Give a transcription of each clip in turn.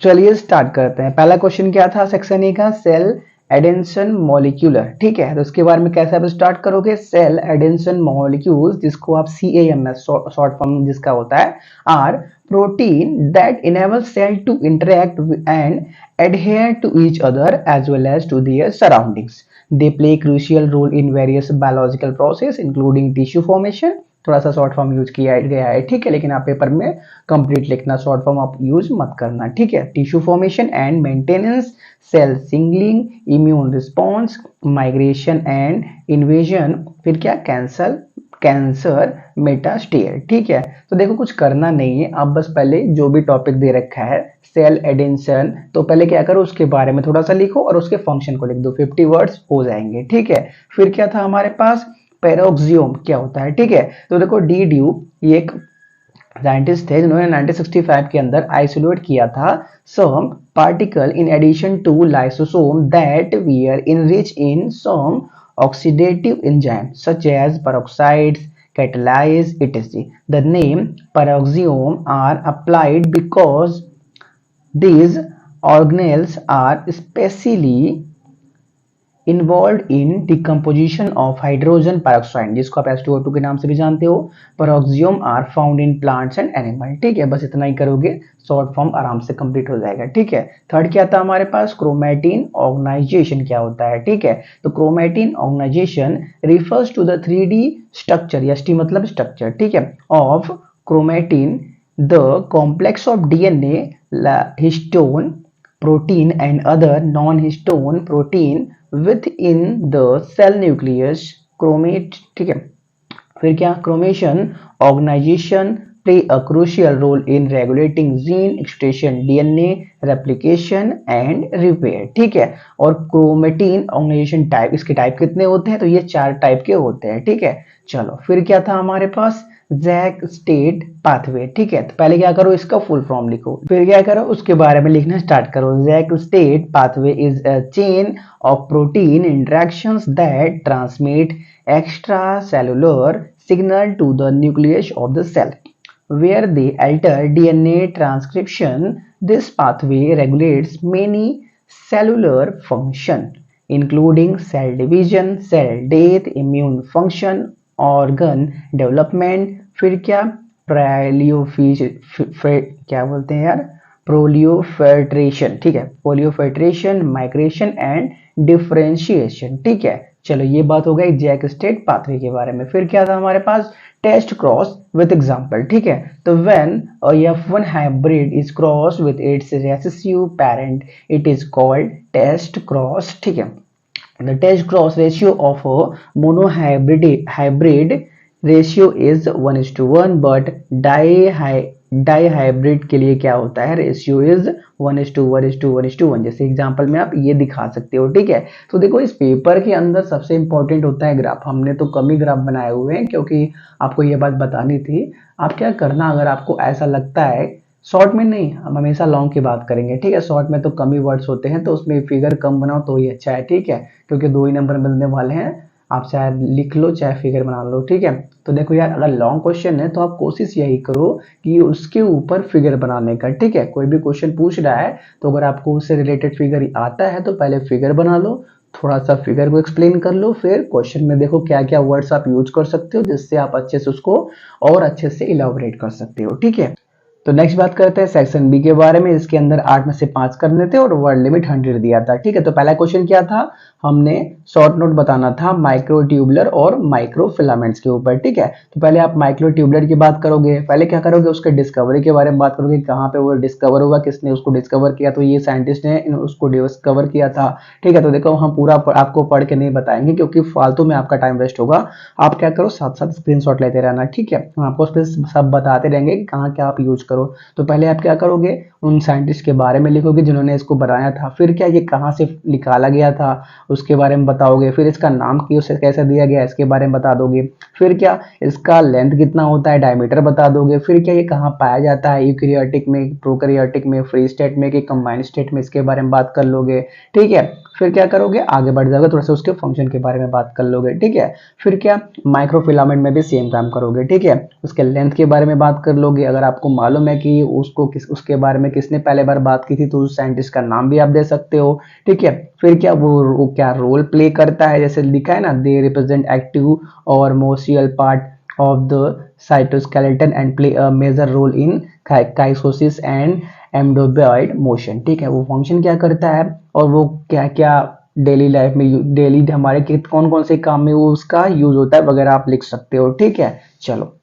चलिए स्टार्ट करते हैं। पहला क्वेश्चन क्या था सेक्शन ए का, सेल एडेंशन मॉलिक्यूलर। ठीक है, तो उसके बारे में कैसे आप स्टार्ट करोगे, सेल एडेंशन मॉलिक्यूल्स, जिसको आप CAMS शॉर्ट फॉर्म जिसका होता है, are protein that enable cell to interact and adhere to each other as well as to their surroundings. They play a crucial role in various biological process including tissue formation. थोड़ा सा short form use किया गया है, ठीक है, लेकिन आप paper में कंप्लीट लिखना, शॉर्ट फॉर्म आप यूज मत करना, ठीक है। Tissue formation and maintenance, cell signalling, immune response, migration and invasion, फिर क्या, कैंसर मेटास्टेयर। ठीक है, तो देखो कुछ करना नहीं है, आप बस पहले जो भी टॉपिक दे रखा है सेल एडेंशन, तो पहले क्या करो उसके बारे में थोड़ा सा लिखो और उसके फंक्शन को लिख दो, 50 वर्ड्स हो जाएंगे। ठीक है, फिर क्या था हमारे पास, पेरोक्सियम क्या होता है। ठीक है, तो देखो डी ड्यू ये एक साइंटिस्ट थे जिन्होंने 1965 के अंदर आइसोलेट किया था some particle in addition to lysosome that were enrich in some oxidative enzymes such as peroxides, catalase, etc. The name peroxiome are applied because these organelles are specially involve in decomposition of hydrogen peroxide, जिसको आप H2O2 के नाम से भी जानते हो। Peroxisome are found in plants and animal. ठीक है, बस इतना ही करोगे, शॉर्ट फॉर्म आराम से कंप्लीट हो जाएगा। ठीक है, थर्ड क्या था हमारे पास, क्रोमैटिन ऑर्गेनाइजेशन क्या होता है। ठीक है, तो chromatin organisation refers to the 3D structure, या टी मतलब स्ट्रक्चर, ठीक है, of chromatin, the complex of DNA, histone protein and other non-histone protein within the cell nucleus, chromate। ठीक है, फिर क्या, क्रोमेशन organization play a crucial role in regulating gene expression, DNA replication and repair। ठीक है, और क्रोमेटिन ऑर्गेनाइजेशन टाइप, इसके type कितने होते हैं, तो ये 4 टाइप के होते हैं। ठीक है, चलो फिर क्या था हमारे पास, जैक स्टेट पाथवे। ठीक है, तो पहले क्या करो, इसका फुल फॉर्म लिखो, फिर क्या करो उसके बारे में लिखना स्टार्ट करो। JAK STAT pathway is a chain of protein interactions that transmit extracellular signal to the nucleus of the cell where they alter DNA transcription. This pathway regulates many cellular function including cell division, cell death, immune function, organ development। फिर क्या, क्या बोलते हैं यार, प्रोलियोफिल्ट्रेशन। ठीक है, प्रोलियोफिल्ट्रेशन, migration and differentiation. ठीक है, चलो ये बात हो गई जैक स्टेट पाथवे के बारे में। फिर क्या था हमारे पास, टेस्ट क्रॉस विथ एग्जाम्पल। ठीक है, तो when a F1 hybrid is cross with its recessive parent it is called test cross. ठीक है, the test cross ratio of a monohybrid ratio is 1:1, but dihybrid के लिए क्या होता है, रेशियो इज 1:1:1:1। जैसे एग्जांपल में आप ये दिखा सकते हो। ठीक है, तो देखो इस पेपर के अंदर सबसे इंपॉर्टेंट होता है ग्राफ। हमने तो कम ही ग्राफ बनाए हुए हैं क्योंकि आपको ये बात बतानी थी। आप क्या करना, अगर आपको ऐसा लगता है, शॉर्ट में नहीं, हम हमेशा लॉन्ग की बात करेंगे। ठीक है, शॉर्ट में तो कम ही वर्ड्स होते हैं, तो उसमें फिगर कम बनाओ तो ही अच्छा है। ठीक है, क्योंकि 2 ही नंबर मिलने वाले हैं, आप चाहे लिख लो चाहे फिगर बना लो। ठीक है, तो देखो यार, अगर लॉन्ग क्वेश्चन है तो आप कोशिश यही करो कि उसके ऊपर फिगर बनाने का। ठीक है, कोई भी क्वेश्चन पूछ रहा है तो अगर आपको उससे रिलेटेड फिगर आता है तो पहले फिगर बना लो, थोड़ा सा फिगर को एक्सप्लेन कर लो, फिर क्वेश्चन में देखो क्या क्या वर्ड्स आप यूज कर सकते हो जिससे आप अच्छे से उसको और अच्छे से इलाबोरेट कर सकते हो। ठीक है, तो नेक्स्ट बात करते हैं सेक्शन बी के बारे में। इसके अंदर 8 में से 5 करने थे और वर्ड लिमिट 100 दिया था। ठीक है, तो पहला क्वेश्चन क्या था, हमने शॉर्ट नोट बताना था माइक्रोट्यूबुलर और माइक्रोफिलामेंट्स के ऊपर। ठीक है, तो पहले आप माइक्रोट्यूबुलर की बात करोगे, पहले क्या करोगे, उसके डिस्कवरी के बारे में बात करोगे, कहाँ पे वो डिस्कवर हुआ, किसने उसको डिस्कवर किया, तो ये साइंटिस्ट ने उसको डिस्कवर किया था। ठीक है, तो देखो हम पूरा आपको पढ़ के नहीं बताएंगे क्योंकि फालतू में आपका टाइम वेस्ट होगा। आप क्या करो, साथ साथ स्क्रीनशॉट लेते रहना। ठीक है, हम आपको सब बताते रहेंगे कि कहाँ क्या आप यूज करो। तो पहले आप क्या करोगे, उन साइंटिस्ट के बारे में लिखोगे जिन्होंने इसको बनाया था, फिर क्या ये कहाँ से निकाला गया था उसके बारे में बताओगे, फिर इसका नाम कैसे दिया गया इसके बारे में बता दोगे, फिर क्या इसका लेंथ कितना होता है, डायमीटर बता दोगे, फिर क्या ये कहाँ पाया जाता है, यूकैरियोटिक में, प्रोकैरियोटिक में, फ्री स्टेट में कि कंबाइंड स्टेट में, इसके बारे में बात कर लोगे। ठीक है, फिर क्या करोगे, आगे बढ़ जाओगे, थोड़ा सा उसके फंक्शन के बारे में बात कर लोगे। ठीक है, फिर क्या माइक्रोफिलामेंट में भी सेम काम करोगे। ठीक है, उसके लेंथ के बारे में बात कर लोगे, अगर आपको मालूम मालूम है कि उसको उसके बारे में किसने पहले बार बात की थी, तो उस साइंटिस्ट का नाम भी आप दे सकते हो। ठीक है, फिर क्या वो क्या रोल प्ले करता है, जैसे लिखा है ना, दे रिप्रेजेंट एक्टिव और motile part of the cytoskeleton and play a major role in काइसोसिस एंड एम्ब्रोबॉइड मोशन। ठीक है, वो फंक्शन क्या करता है और वो क्या क्या डेली लाइफ में, डेली हमारे कौन कौन से काम में वो उसका यूज होता है वगैरह आप लिख सकते हो। ठीक है, चलो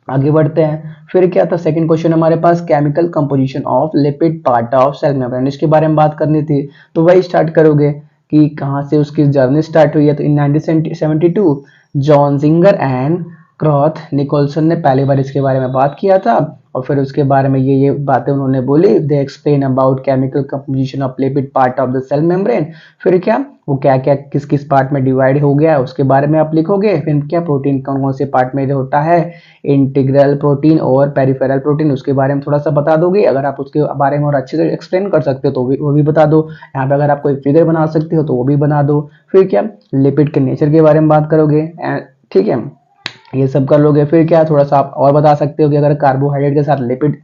आगे बढ़ते हैं। फिर क्या था, सेकंड क्वेश्चन हमारे पास, chemical composition of lipid part of cell membrane, इसके बारे में बात करनी थी। तो वही स्टार्ट करोगे कि कहाँ से उसकी जर्नी स्टार्ट हुई है। तो इन 1972 जॉन जिंगर एंड क्रॉथ निकोलसन ने पहली बार इसके बारे में बात किया था, और फिर उसके बारे में ये बातें उन्होंने बोली। They explain about chemical composition of lipid part of the cell membrane. फिर क्या वो क्या क्या किस किस पार्ट में डिवाइड हो गया है उसके बारे में आप लिखोगे। फिर क्या प्रोटीन कौन कौन से पार्ट में होता है, इंटीग्रल प्रोटीन और पेरिफेरल प्रोटीन, उसके बारे में थोड़ा सा बता दोगे। अगर आप उसके बारे में और अच्छे से एक्सप्लेन कर सकते हो तो वो भी बता दो। यहाँ पे अगर आप कोई फिगर बना सकते हो तो वो भी बना दो। फिर क्या लिपिड के नेचर के बारे में बात करोगे। ठीक है, ये सब कर लोगे। फिर क्या थोड़ा सा आप और बता सकते हो कि अगर कार्बोहाइड्रेट के साथ लिपिड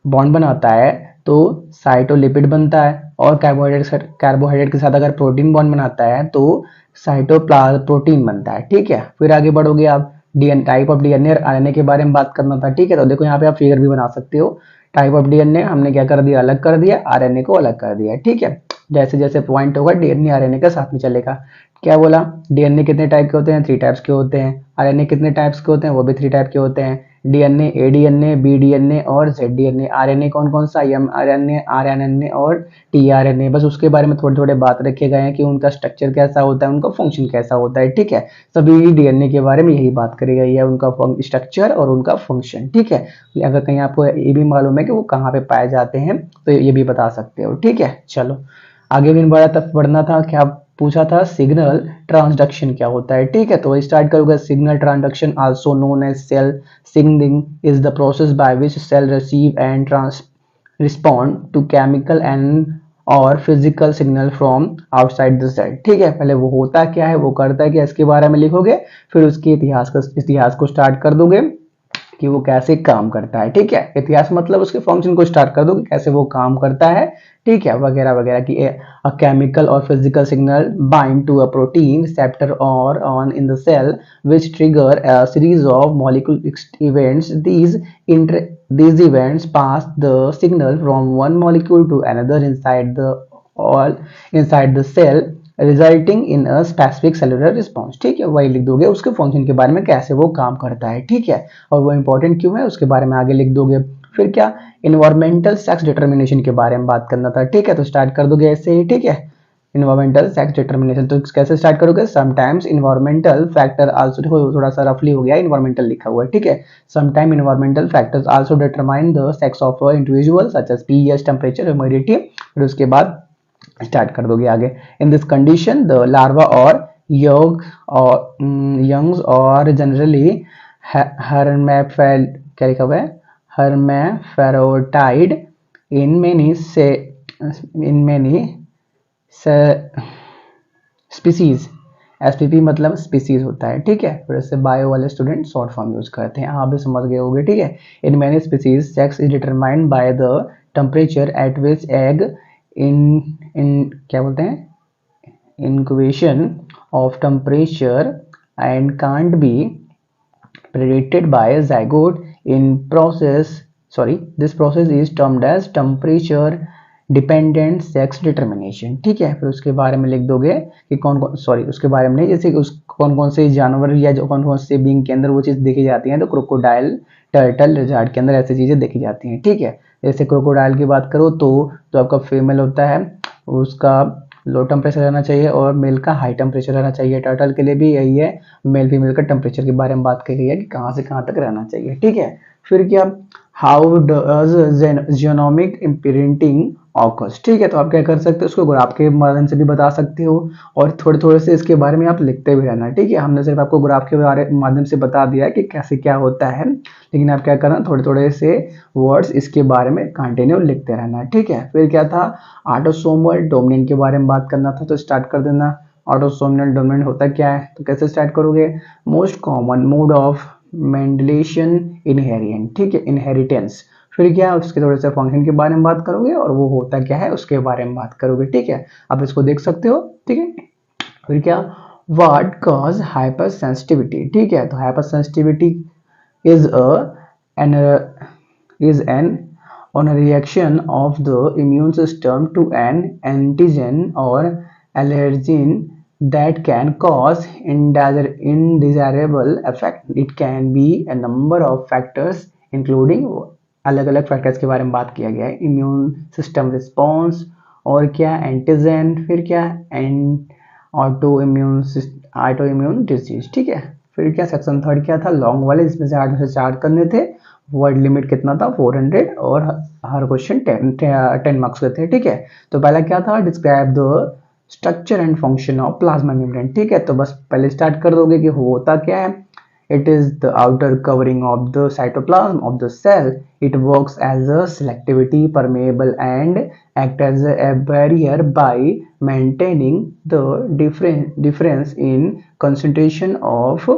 बॉन्ड बनाता है तो साइटोलिपिड बनता है, और कार्बोहाइड्रेट के साथ अगर प्रोटीन बॉन्ड बनाता है तो साइटोप्रोटीन बनता है। ठीक है, फिर आगे बढ़ोगे आप, डीएन टाइप ऑफ डीएनए और आरएनए के बारे में बात करना था। ठीक है, तो देखो यहाँ पे आप फिगर भी बना सकते हो। टाइप ऑफ डीएनए हमने क्या कर दिया, अलग कर दिया, आरएनए को अलग कर दिया। ठीक है, जैसे जैसे पॉइंट होगा डीएनए आरएनए का साथ में चलेगा। क्या बोला, डीएनए कितने टाइप के होते हैं, 3 टाइप्स के होते हैं। आरएनए कितने टाइप्स के होते हैं, वो भी 3 टाइप के होते हैं। डीएनए, एडीएनए, बीडीएनए और जेडीएनए। आरएनए कौन कौन सा, एमआरएनए, आरएनए और टीआरएनए। बस उसके बारे में थोड़े थोड़े बात रखे गए हैं कि उनका स्ट्रक्चर कैसा होता है, उनका फंक्शन कैसा होता है। ठीक है, सभी डीएनए के बारे में यही बात करी गई है, उनका स्ट्रक्चर और उनका फंक्शन। ठीक है, अगर कहीं आपको ये भी मालूम है कि वो कहाँ पे पाए जाते हैं तो ये भी बता सकते हो। ठीक है, चलो आगे भी बढ़ना था। क्या पूछा था, सिग्नल ट्रांसडक्शन क्या होता है। ठीक है, तो स्टार्ट करोगे। Signal transduction also known as cell signalling is the process by which cell receive and respond to chemical and और physical signal from outside the cell. ठीक है, पहले वो होता क्या है, वो करता है क्या, इसके बारे में लिखोगे। फिर उसके इतिहास को स्टार्ट कर दोगे कि वो कैसे काम करता है। ठीक है, इतिहास मतलब उसके फंक्शन को स्टार्ट कर दो कि कैसे वो काम करता है। ठीक है, वगैरह वगैरह कि अ केमिकल और physical signal bind to a protein receptor और on in the cell which trigger a series of molecular events. These events pass the signal from one molecule to another inside the cell resulting in a specific cellular response. ठीक है, वही लिख दोगे उसके function के बारे में, कैसे वो काम करता है। ठीक है, और वो इंपॉर्टेंट क्यों है उसके बारे में आगे लिख दोगे। फिर क्या, इन्वायरमेंटल सेक्स डिटर्मिनेशन के बारे में बात करना था। ठीक है, तो स्टार्ट कर दोगे ऐसे ही। ठीक है, इन्वायरमेंटल सेक्स डिटर्मिनेशन तो कैसे स्टार्ट करोगे, समटाइम्स इन्वायरमेंटल फैक्टर आल्सो, थोड़ा सा रफली हो गया, इन्वायरमेंटल लिखा हुआ है। ठीक है, sometime environmental factors also determine the sex of a individual such as pH, temperature, humidity. फिर उसके बाद स्टार्ट कर दोगे आगे। In this condition the larva और यंग्स और जनरली हर्मेफेल क्या लिखा हुआ है, hermaphrodite in many species. SPP मतलब स्पीसीज होता है। ठीक है, फिर इससे बायो वाले स्टूडेंट शॉर्ट फॉर्म यूज करते हैं, आप भी समझ गए होंगे। ठीक है, इन many species sex is determined by the temperature at which egg इन क्या बोलते हैं, incubation of temperature and can't be predicted by a zygote in process. This process is termed as temperature dependent sex determination. ठीक है, फिर उसके बारे में लिख दोगे कि कौन कौन, उसके बारे में नहीं, जैसे कि उस कौन कौन से जानवर या जो कौन कौन से बींग के अंदर वो चीज़ देखी जाती है। तो क्रोकोडाइल, टर्टल, लिजार्ड के अंदर ऐसी चीज़ें देखी जाती हैं। ठीक है, जैसे क्रोकोडाइल की बात करो तो जो आपका फीमेल होता है उसका लो टेम्परेचर रहना चाहिए और मेल का हाई टेम्परेचर रहना चाहिए। टर्टल के लिए भी यही है, मेल फीमेल का टेम्परेचर के बारे में बात की गई है कि कहाँ से कहाँ तक रहना चाहिए। ठीक है, फिर क्या, how does genomic imprinting occurs. ठीक है, तो आप क्या कर सकते हो, उसको ग्राफ के माध्यम से भी बता सकते हो और थोड़े थोड़े से इसके बारे में आप लिखते भी रहना। ठीक है, हमने सिर्फ आपको ग्राफ के माध्यम से बता दिया है कि कैसे क्या होता है, लेकिन आप क्या करना, थोड़े थोड़े से वर्ड्स इसके बारे में कंटिन्यू लिखते रहना। ठीक है, फिर क्या था, ऑटोसोमल डोमिनेंट के बारे में बात करना था, तो स्टार्ट कर देना। ऑटोसोमल डोमिनेंट होता क्या है, तो कैसे स्टार्ट करोगे, मोस्ट कॉमन मोड ऑफ मेंडलेशन इनहेरिएंट। ठीक है, इनहेरिटेंस। फिर क्या उसके थोड़े से फंक्शन के बारे में बात करोगे और वो होता क्या है उसके बारे में बात करोगे, ठीक है। आप इसको देख सकते हो, ठीक है। फिर क्या, व्हाट कॉज हाइपर सेंसिटिविटी, ठीक है। तो hyper sensitivity is a an is an on a reaction of the immune system to an antigen or allergen that can cause undesirable effect. It can be a number of factors including, अलग अलग factors के बारे में बात किया गया है, immune system response और क्या एंटीजन, फिर क्या ऑटो इम्यून डिजीज, ठीक है। फिर क्या सेक्शन थर्ड क्या था, लॉन्ग वाले, इसमें से 8 में से 4 करने थे। वर्ड लिमिट कितना था 400 और हर क्वेश्चन 10 मार्क्स के थे, ठीक है। तो पहला क्या था, describe the structure and function of plasma membrane, ठीक है। तो बस पहले स्टार्ट कर दोगे कि होता क्या है। It is the outer covering of the cytoplasm of the cell. It works as a selectivity permeable and act as a barrier by maintaining the difference in concentration of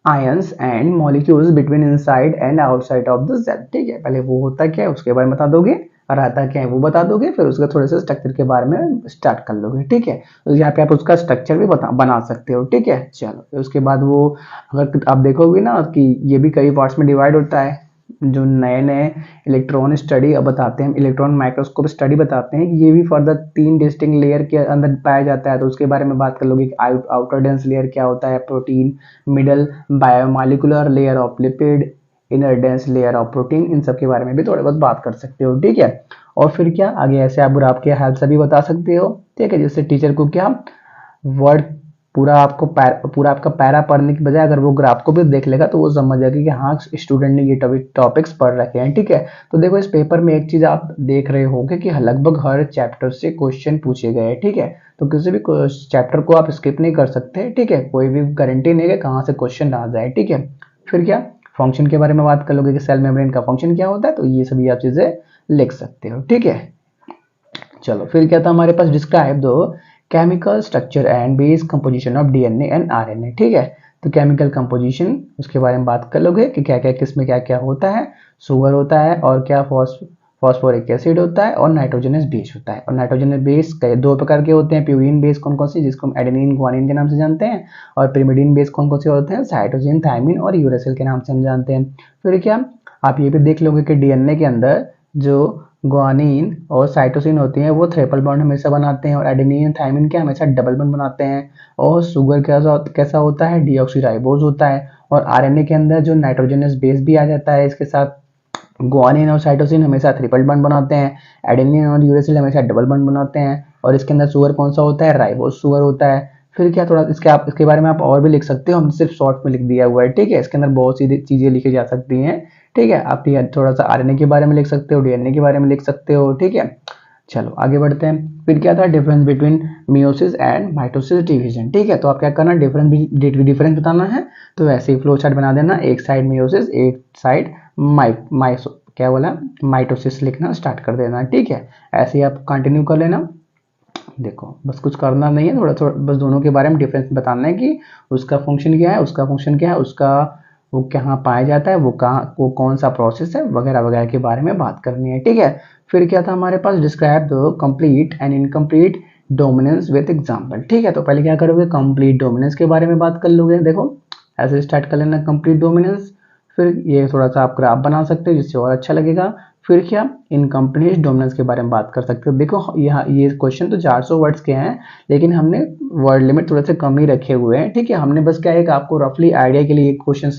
ions and molecules between inside and outside of the cell, ठीक है। पहले वो होता क्या है उसके बारे में बता दोगे और आता क्या है वो बता दोगे, फिर उसका थोड़े से स्ट्रक्चर के बारे में स्टार्ट कर लोगे, ठीक है। तो यहाँ पे आप उसका स्ट्रक्चर भी बना सकते हो, ठीक है। चलो उसके बाद वो अगर आप देखोगे ना कि ये भी कई पार्ट्स में डिवाइड होता है। जो नए नए इलेक्ट्रॉन स्टडी अब बताते हैं, इलेक्ट्रॉन माइक्रोस्कोप स्टडी बताते हैं कि ये भी फर्दर 3 डिस्टिंक्ट लेयर के अंदर पाया जाता है। तो उसके बारे में बात कर लोगे कि आउटर डेंस लेयर क्या होता है, protein, middle bimolecular layer of lipid, inner dense layer of protein, इन सब के बारे में भी थोड़ा बहुत बात कर सकते हो, ठीक है। और फिर क्या आगे ऐसे आप ग्राफ के हेल्प से भी बता सकते हो, ठीक है। जिससे टीचर को क्या वर्ड पूरा आपका पैरा पढ़ने की बजाय अगर वो ग्राफ को भी देख लेगा तो वो समझ जाएगा कि हाँ स्टूडेंट ने ये टॉपिक्स पढ़ रखे हैं, ठीक है। तो देखो इस पेपर में एक चीज आप देख रहे होगे कि लगभग हर चैप्टर से क्वेश्चन पूछे गए, ठीक है। तो किसी भी चैप्टर को आप स्किप नहीं कर सकते, ठीक है। कोई भी गारंटी नहीं है कहाँ से क्वेश्चन आ जाए, ठीक है। फिर क्या फंक्शन के बारे में बात कर लोगे कि सेल मेम्ब्रेन का फंक्शन क्या होता है, तो ये सभी आप चीजें लिख सकते हो, ठीक है। चलो फिर क्या था हमारे पास, डिस्क्राइब दो chemical structure and base composition of DNA and RNA, ठीक है। तो केमिकल कंपोजिशन उसके बारे में बात कर लोगे कि क्या क्या किसमें क्या क्या होता है, शुगर होता है और क्या फॉस्फोरिक एसिड होता है और नाइट्रोजनस बेस होता है। और नाइट्रोजनस बेस दो प्रकार के होते हैं, प्यूरिन बेस कौन कौन सी, जिसको हम एडेनिन ग्वानिन के नाम से जानते हैं, और पिरिमिडिन बेस कौन कौन से होते हैं, साइटोसिन, थायमिन और यूरेसिल के नाम से हम जानते हैं। फिर क्या आप ये भी देख लोगे कि डीएनए के अंदर जो ग्वानिन और साइटोसिन होती हैं वो ट्रिपल बॉन्ड हमेशा बनाते हैं और एडेनिन थायमिन के हमेशा डबल बॉन्ड बनाते हैं। और शुगर कैसा होता है, डीऑक्सीराइबोज होता है। और आरएनए के अंदर जो नाइट्रोजनस बेस भी आ जाता है इसके साथ, ग्वानिन और साइटोसिन हमेशा ट्रिपल बॉन्ड बनाते हैं, एडेनिन और यूरेसिल हमेशा डबल बॉन्ड बनाते हैं। और इसके अंदर शुगर कौन सा होता है, राइबोज शुगर होता है। फिर क्या थोड़ा इसके बारे में आप और भी लिख सकते हो, हम सिर्फ शॉर्ट में लिख दिया हुआ है, ठीक है। इसके अंदर बहुत सी चीजें लिखी जा सकती हैं, ठीक है। आप थोड़ा सा आरएनए के बारे में लिख सकते हो, डीएनए के बारे में लिख सकते हो, ठीक है। चलो आगे बढ़ते हैं। फिर क्या था, difference between meiosis and mitosis division, ठीक है। तो आप क्या करना, डिफरेंस बताना है। तो ऐसे ही फ्लो चार्ट बना देना, एक साइड मियोसिस एक साइड क्या बोला माइटोसिस लिखना स्टार्ट कर देना, ठीक है। ऐसे ही आप कंटिन्यू कर लेना। देखो बस कुछ करना नहीं है, थोड़ा थोड़ा बस दोनों के बारे में डिफरेंस बताना है कि उसका फंक्शन क्या है, उसका फंक्शन क्या है, उसका वो कहाँ पाया जाता है, वो कौन सा प्रोसेस है, वगैरह वगैरह के बारे में बात करनी है, ठीक है। फिर क्या था हमारे पास, describe the complete and incomplete dominance with example, ठीक है। तो पहले क्या करोगे, कंप्लीट डोमिनेंस के बारे में बात कर लोगे। देखो ऐसे स्टार्ट कर लेना कंप्लीट डोमिनेंस। फिर ये थोड़ा सा आप ग्राफ बना सकते हो जिससे और अच्छा लगेगा। फिर क्या, इनकम्प्लीट डोमिनेंस के बारे में बात कर सकते हो। देखो यहाँ ये क्वेश्चन तो 400 वर्ड्स के हैं, लेकिन हमने वर्ड लिमिट थोड़े से कम ही रखे हुए हैं, ठीक है। हमने बस क्या है कि आपको रफली आइडिया के लिए क्वेश्चन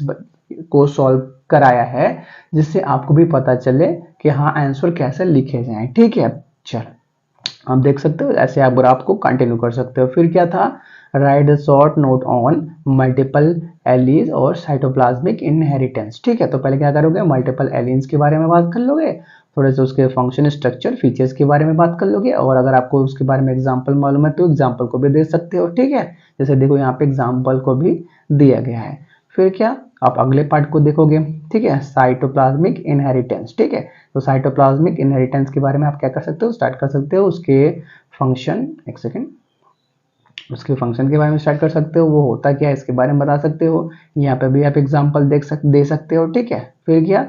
को सॉल्व कराया है, जिससे आपको भी पता चले कि हाँ आंसर कैसे लिखे जाएं, ठीक है। चलो आप देख सकते हो, ऐसे आप ग्राफ को कंटिन्यू कर सकते हो। फिर क्या था, right the short note on multiple allies और साइटोप्लाज्मिक इनहेरिटेंस, ठीक है। तो पहले क्या करोगे, मल्टीपल एलीन्स के बारे में बात कर लोगे, थोड़े से उसके फंक्शन, स्ट्रक्चर, फीचर्स के बारे में बात कर लोगे। और अगर आपको उसके बारे में एग्जांपल मालूम है तो एग्जांपल को भी दे सकते हो, ठीक है। जैसे देखो यहाँ पे एग्जांपल को भी दिया गया है। फिर क्या आप अगले पार्ट को देखोगे, ठीक है, साइटोप्लाज्मिक इनहेरिटेंस, ठीक है। तो साइटोप्लाज्मिक इनहेरिटेंस के बारे में आप क्या कर सकते हो, स्टार्ट कर सकते हो उसके फंक्शन, एक सेकेंड, उसके फंक्शन के बारे में स्टार्ट कर सकते हो, वो होता क्या है इसके बारे में बता सकते हो। यहाँ पे भी आप एग्जांपल दे सकते हो, ठीक है। फिर क्या,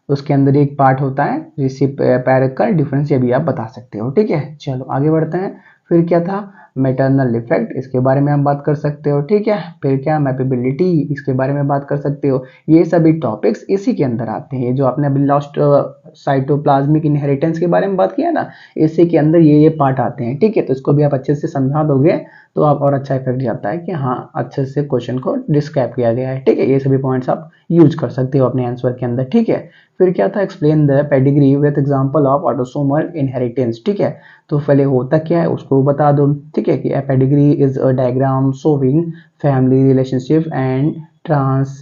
उसके अंदर एक पार्ट होता है रेसिप्रोकल का डिफरेंस, ये भी आप बता सकते हो, ठीक है। चलो आगे बढ़ते हैं। फिर क्या था, मैटरनल इफेक्ट, इसके बारे में आप बात कर सकते हो, ठीक है। फिर क्या, मैपेबिलिटी, इसके बारे में बात कर सकते हो। ये सभी टॉपिक्स इसी के अंदर आते हैं। जो आपने अभी लास्ट साइटोप्लाज्मिक इनहेरिटेंस के बारे में बात किया ना, इसी के अंदर ये पार्ट आते हैं, ठीक है। तो इसको भी आप अच्छे से समझा दोगे तो आप और अच्छा इफेक्ट जाता है कि हाँ अच्छे से क्वेश्चन को डिस्क्राइब किया गया है, ठीक है। ये सभी पॉइंट्स आप यूज कर सकते हो अपने आंसर के अंदर, ठीक है। फिर क्या था, explain the pedigree with example of autosomal inheritance, ठीक है। तो पहले होता क्या है उसको बता दो, ठीक है, कि a pedigree is a diagram showing family relationship and trans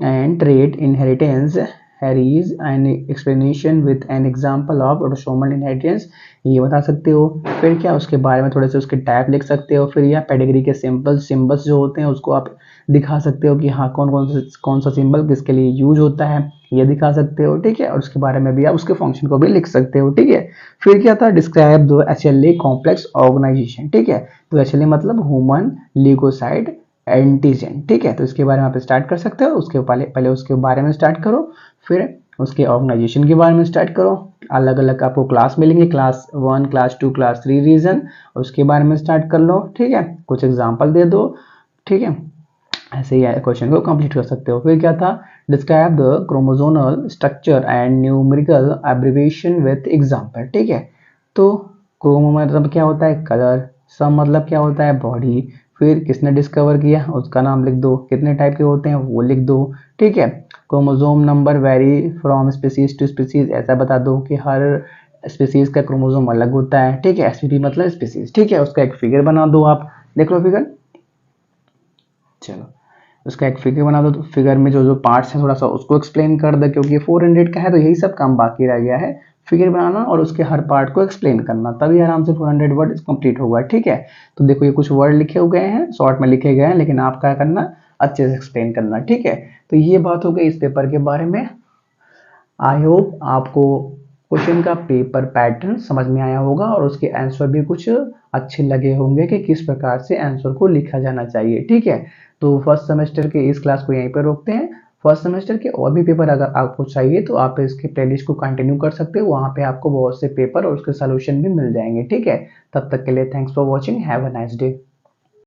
and trait inheritance. Here is an explanation with an example of autosomal inheritance, ये बता सकते हो। फिर क्या, उसके बारे में थोड़े से उसके टाइप लिख सकते हो। फिर यह पेडिग्री के सिंबल्स जो होते हैं उसको आप दिखा सकते हो कि हाँ कौन सा सिंबल किसके लिए यूज होता है, ये दिखा सकते हो, ठीक है। और उसके बारे में भी आप उसके फंक्शन को भी लिख सकते हो, ठीक है। फिर क्या था, describe the HLA complex organization, ठीक है। तो HLA मतलब ह्यूमन ल्यूकोसाइड एंटीजन, ठीक है। तो इसके बारे में आप स्टार्ट कर सकते हो। उसके पहले उसके बारे में स्टार्ट करो, फिर उसके ऑर्गेनाइजेशन के बारे में स्टार्ट करो। अलग अलग आपको क्लास मिलेंगे, क्लास 1, क्लास 2, क्लास 3 रीजन, उसके बारे में स्टार्ट कर लो, ठीक है। कुछ एग्जाम्पल दे दो, ठीक है। ऐसे ही क्वेश्चन को कंप्लीट कर सकते हो। फिर क्या था, describe the chromosomal structure and numerical abbreviation with example, ठीक है। तो क्रोमो मतलब क्या होता है, कलर। सम मतलब क्या होता है, बॉडी। फिर किसने डिस्कवर किया उसका नाम लिख दो, कितने टाइप के होते हैं वो लिख दो, ठीक है। Chromosome number vary from species to species, ऐसा बता दो कि हर स्पीसीज का क्रोमोसोम अलग होता है, ठीक है। एसपीपी मतलब स्पीसीज, ठीक है। उसका एक फिगर बना दो, आप देख लो फिगर। चलो उसका एक फिगर बना दो, तो फिगर में जो जो पार्ट्स हैं थोड़ा सा उसको एक्सप्लेन कर दे, क्योंकि 400 का है तो यही सब काम बाकी रह गया है, फिगर बनाना और उसके हर पार्ट को एक्सप्लेन करना, तभी आराम से 400 वर्ड कंप्लीट होगा, ठीक है। तो देखो ये कुछ वर्ड लिखे हुए हैं, शॉर्ट में लिखे गए हैं, लेकिन आप क्या करना, अच्छे से एक्सप्लेन करना, ठीक है। तो ये बात हो गई इस पेपर के बारे में। आई होप आपको क्वेश्चन का पेपर पैटर्न समझ में आया होगा और उसके आंसर भी कुछ अच्छे लगे होंगे कि किस प्रकार से आंसर को लिखा जाना चाहिए, ठीक है। तो फर्स्ट सेमेस्टर के इस क्लास को यहीं पर रोकते हैं। फर्स्ट सेमेस्टर के और भी पेपर अगर आपको चाहिए तो आप इसके प्लेलिस्ट को कंटिन्यू कर सकते हो, वहाँ पे आपको बहुत से पेपर और उसके सोल्यूशन भी मिल जाएंगे, ठीक है। तब तक के लिए thanks for watching, have a nice day.